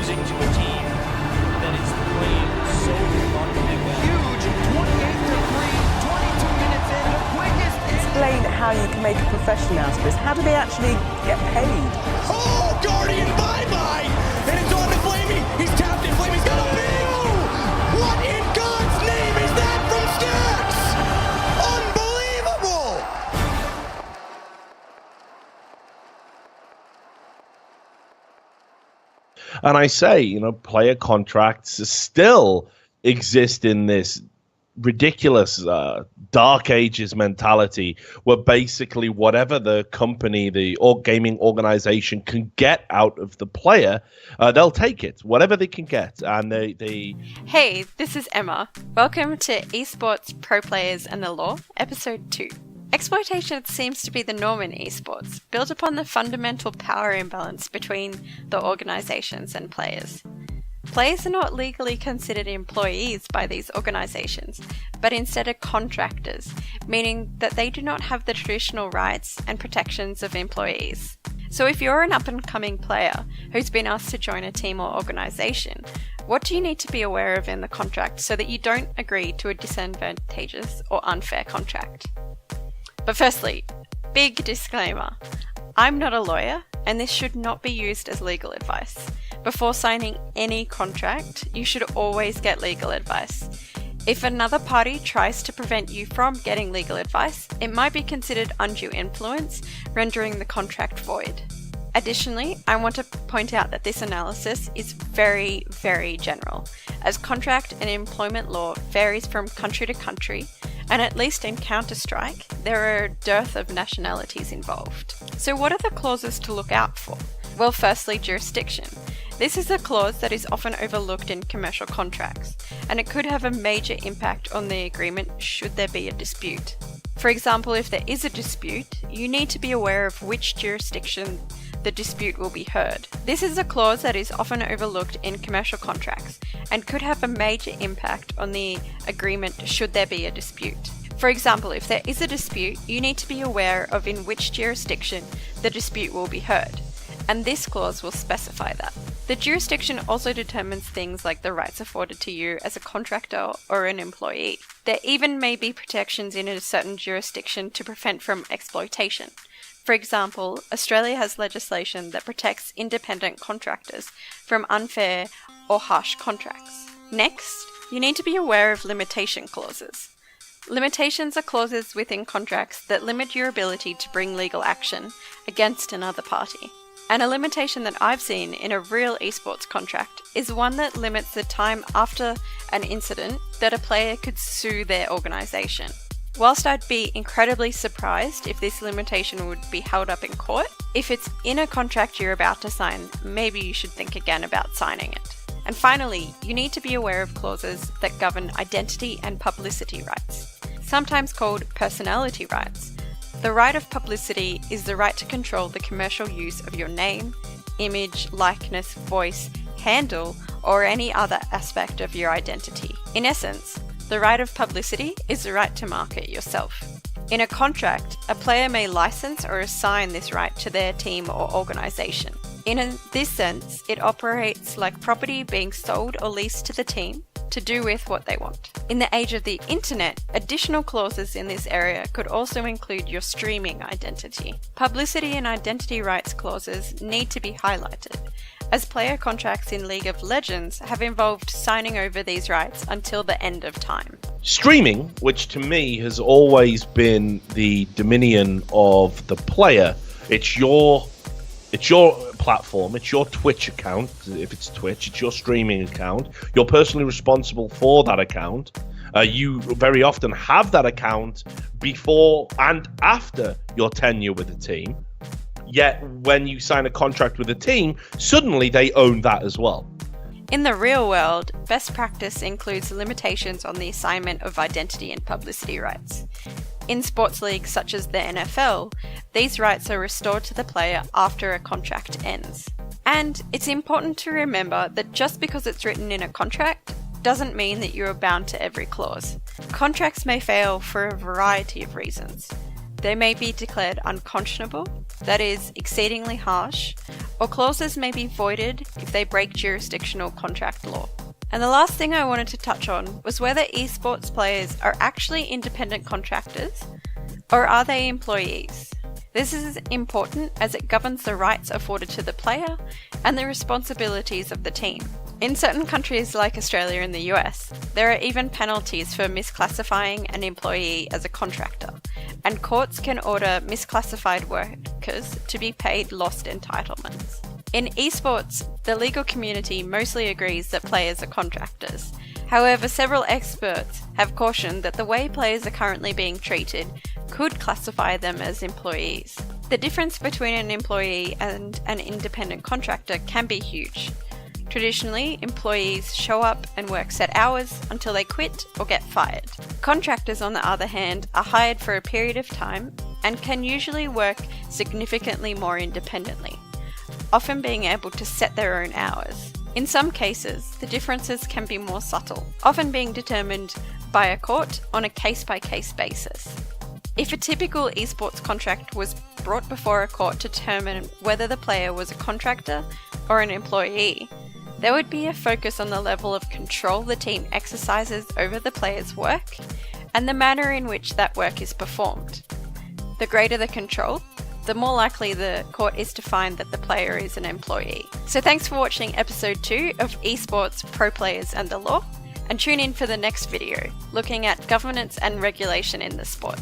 losing to a team that is playing so huge 28-3, 22 minutes in, the quickest. Explain how you can make a profession out of this. How do they actually get paid? Oh, Guardian, bye-bye! And it's on to Flamey. He's tapped it. Flamey's got a big. What in God's name is that from Stax? Unbelievable! And I say, player contracts still exist in this ridiculous dark ages mentality where basically whatever the company, the gaming organization can get out of the player, they'll take it, whatever they can get. And they Hey, this is Emma. Welcome to Esports, Pro Players and the Law, Episode 2. Exploitation seems to be the norm in esports, built upon the fundamental power imbalance between the organizations and players. Players are not legally considered employees by these organizations, but instead are contractors, meaning that they do not have the traditional rights and protections of employees. So if you're an up-and-coming player who's been asked to join a team or organization, what do you need to be aware of in the contract so that you don't agree to a disadvantageous or unfair contract? But firstly, big disclaimer. I'm not a lawyer, and this should not be used as legal advice. Before signing any contract, you should always get legal advice. If another party tries to prevent you from getting legal advice, it might be considered undue influence, rendering the contract void. Additionally, I want to point out that this analysis is very, very general, as contract and employment law varies from country to country, and at least in Counter-Strike, there are a dearth of nationalities involved. So what are the clauses to look out for? Well, firstly, jurisdiction. This is a clause that is often overlooked in commercial contracts, and it could have a major impact on the agreement should there be a dispute. For example, if there is a dispute, you need to be aware of which jurisdiction the dispute will be heard. This is a clause that is often overlooked in commercial contracts and could have a major impact on the agreement should there be a dispute. For example, if there is a dispute, you need to be aware of in which jurisdiction the dispute will be heard, and this clause will specify that. The jurisdiction also determines things like the rights afforded to you as a contractor or an employee. There even may be protections in a certain jurisdiction to prevent from exploitation. For example, Australia has legislation that protects independent contractors from unfair or harsh contracts. Next, you need to be aware of limitation clauses. Limitations are clauses within contracts that limit your ability to bring legal action against another party. And a limitation that I've seen in a real esports contract is one that limits the time after an incident that a player could sue their organisation. Whilst I'd be incredibly surprised if this limitation would be held up in court, if it's in a contract you're about to sign, maybe you should think again about signing it. And finally, you need to be aware of clauses that govern identity and publicity rights, sometimes called personality rights. The right of publicity is the right to control the commercial use of your name, image, likeness, voice, handle, or any other aspect of your identity. In essence, the right of publicity is the right to market yourself. In a contract, a player may license or assign this right to their team or organization. In this sense, it operates like property being sold or leased to the team to do with what they want. In the age of the internet, additional clauses in this area could also include your streaming identity. Publicity and identity rights clauses need to be highlighted, as player contracts in League of Legends have involved signing over these rights until the end of time. Streaming, which to me has always been the dominion of the player, it's your platform, it's your Twitch account. If it's Twitch, it's your streaming account. You're personally responsible for that account. You very often have that account before and after your tenure with the team. Yet when you sign a contract with a team, suddenly they own that as well. In the real world, best practice includes limitations on the assignment of identity and publicity rights. In sports leagues such as the NFL, these rights are restored to the player after a contract ends. And it's important to remember that just because it's written in a contract doesn't mean that you are bound to every clause. Contracts may fail for a variety of reasons. They may be declared unconscionable, that is, exceedingly harsh, or clauses may be voided if they break jurisdictional contract law. And the last thing I wanted to touch on was whether esports players are actually independent contractors or are they employees. This is important as it governs the rights afforded to the player and the responsibilities of the team. In certain countries like Australia and the US, there are even penalties for misclassifying an employee as a contractor, and courts can order misclassified workers to be paid lost entitlements. In esports, the legal community mostly agrees that players are contractors. However, several experts have cautioned that the way players are currently being treated could classify them as employees. The difference between an employee and an independent contractor can be huge. Traditionally, employees show up and work set hours until they quit or get fired. Contractors, on the other hand, are hired for a period of time and can usually work significantly more independently, often being able to set their own hours. In some cases, the differences can be more subtle, often being determined by a court on a case-by-case basis. If a typical esports contract was brought before a court to determine whether the player was a contractor or an employee, there would be a focus on the level of control the team exercises over the player's work and the manner in which that work is performed. The greater the control, the more likely the court is to find that the player is an employee. So thanks for watching episode 2 of Esports, Pro Players and the Law, and tune in for the next video, looking at governance and regulation in the sport.